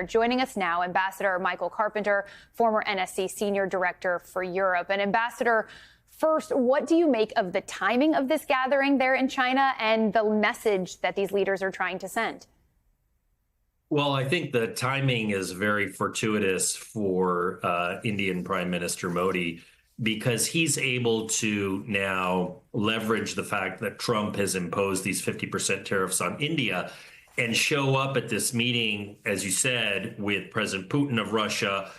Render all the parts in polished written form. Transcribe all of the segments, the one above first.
Joining us now, Ambassador Michael Carpenter, former NSC Senior Director for Europe. And Ambassador, first, what do you make of the timing of this gathering there in China and the message that these leaders are trying to send? Well, I think the timing is very fortuitous for Indian Prime Minister Modi because he's able to now leverage the fact that Trump has imposed these 50% tariffs on India and show up at this meeting, as you said, with President Putin of Russia,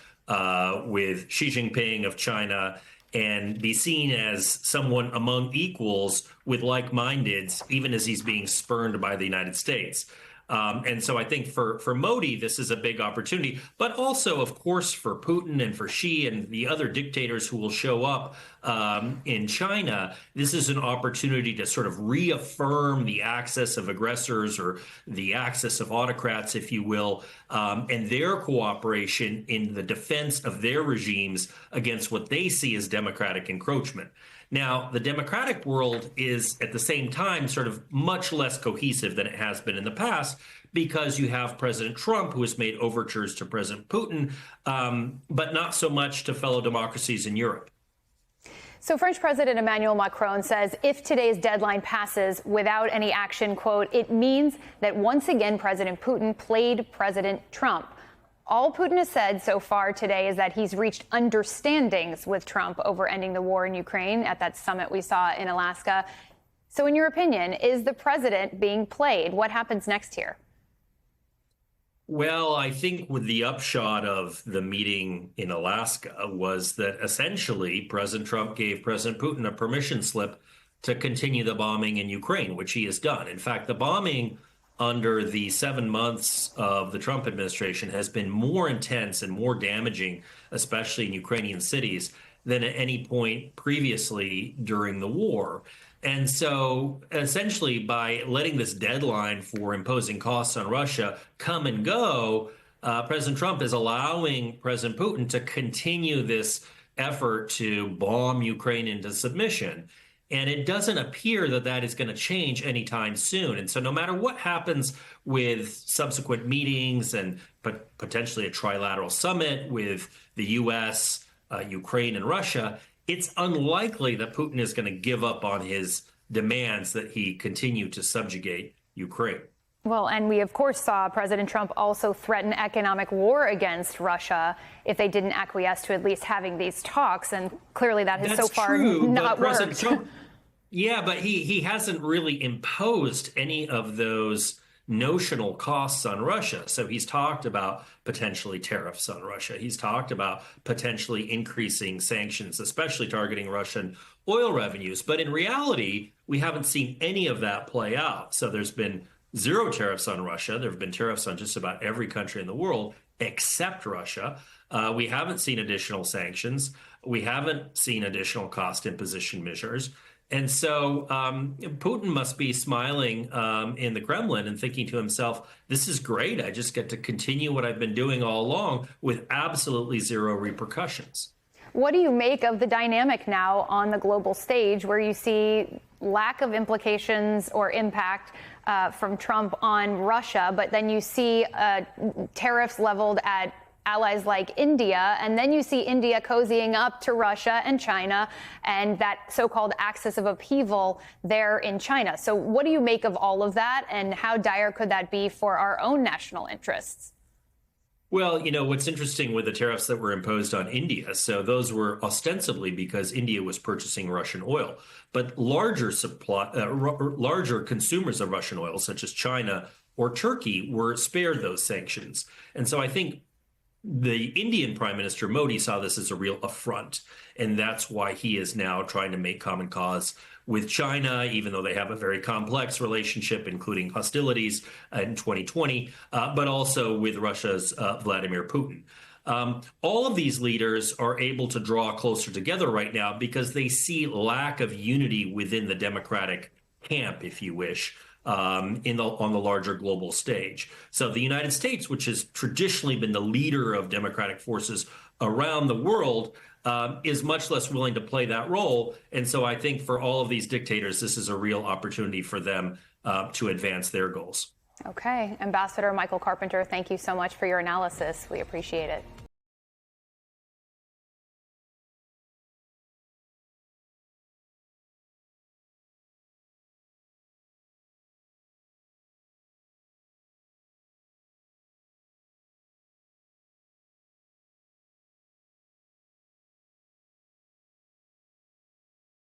with Xi Jinping of China, and be seen as someone among equals with like-mindeds, even as he's being spurned by the United States. And so I think for Modi, this is a big opportunity, but also, of course, for Putin and for Xi and the other dictators who will show up in China, this is an opportunity to sort of reaffirm the axis of aggressors or the axis of autocrats, if you will, and their cooperation in the defense of their regimes against what they see as democratic encroachment. Now, the democratic world is at the same time sort of much less cohesive than it has been in the past because you have President Trump, who has made overtures to President Putin, but not so much to fellow democracies in Europe. So French President Emmanuel Macron says if today's deadline passes without any action, quote, it means that once again President Putin played President Trump. All Putin has said so far today is that he's reached understandings with Trump over ending the war in Ukraine at that summit we saw in Alaska. So in your opinion, is the president being played? What happens next here? Well, I think with the upshot of the meeting in Alaska was that essentially President Trump gave President Putin a permission slip to continue the bombing in Ukraine, which he has done. In fact, the bombing under the 7 months of the Trump administration has been more intense and more damaging, especially in Ukrainian cities, than at any point previously during the war. And so essentially by letting this deadline for imposing costs on Russia come and go, President Trump is allowing President Putin to continue this effort to bomb Ukraine into submission. And it doesn't appear that that is going to change anytime soon. And so no matter what happens with subsequent meetings and potentially a trilateral summit with the U.S., Ukraine, and Russia, it's unlikely that Putin is going to give up on his demands that he continue to subjugate Ukraine. Well, and we, of course, saw President Trump also threaten economic war against Russia if they didn't acquiesce to at least having these talks. And clearly that has so far not worked. Trump, yeah, but he hasn't really imposed any of those notional costs on Russia. So he's talked about potentially tariffs on Russia. He's talked about potentially increasing sanctions, especially targeting Russian oil revenues. But in reality, we haven't seen any of that play out. So there's been zero tariffs on Russia. There have been tariffs on just about every country in the world except Russia. We haven't seen additional sanctions. We haven't seen additional cost imposition measures. And so Putin must be smiling in the Kremlin and thinking to himself, this is great. I just get to continue what I've been doing all along with absolutely zero repercussions. What do you make of the dynamic now on the global stage where you see lack of implications or impact from Trump on Russia, but then you see tariffs leveled at allies like India, and then you see India cozying up to Russia and China and that so-called axis of upheaval there in China? So what do you make of all of that, and how dire could that be for our own national interests? Well, you know, what's interesting with the tariffs that were imposed on India, so those were ostensibly because India was purchasing Russian oil, but larger consumers of Russian oil, such as China or Turkey, were spared those sanctions. And so I think the Indian Prime Minister Modi saw this as a real affront, and that's why he is now trying to make common cause with China, even though they have a very complex relationship, including hostilities in 2020, but also with Russia's Vladimir Putin. All of these leaders are able to draw closer together right now because they see lack of unity within the Democratic camp, if you wish, on the larger global stage. So the United States, which has traditionally been the leader of democratic forces around the world, is much less willing to play that role. And so I think for all of these dictators, this is a real opportunity for them to advance their goals. Okay. Ambassador Michael Carpenter, thank you so much for your analysis. We appreciate it.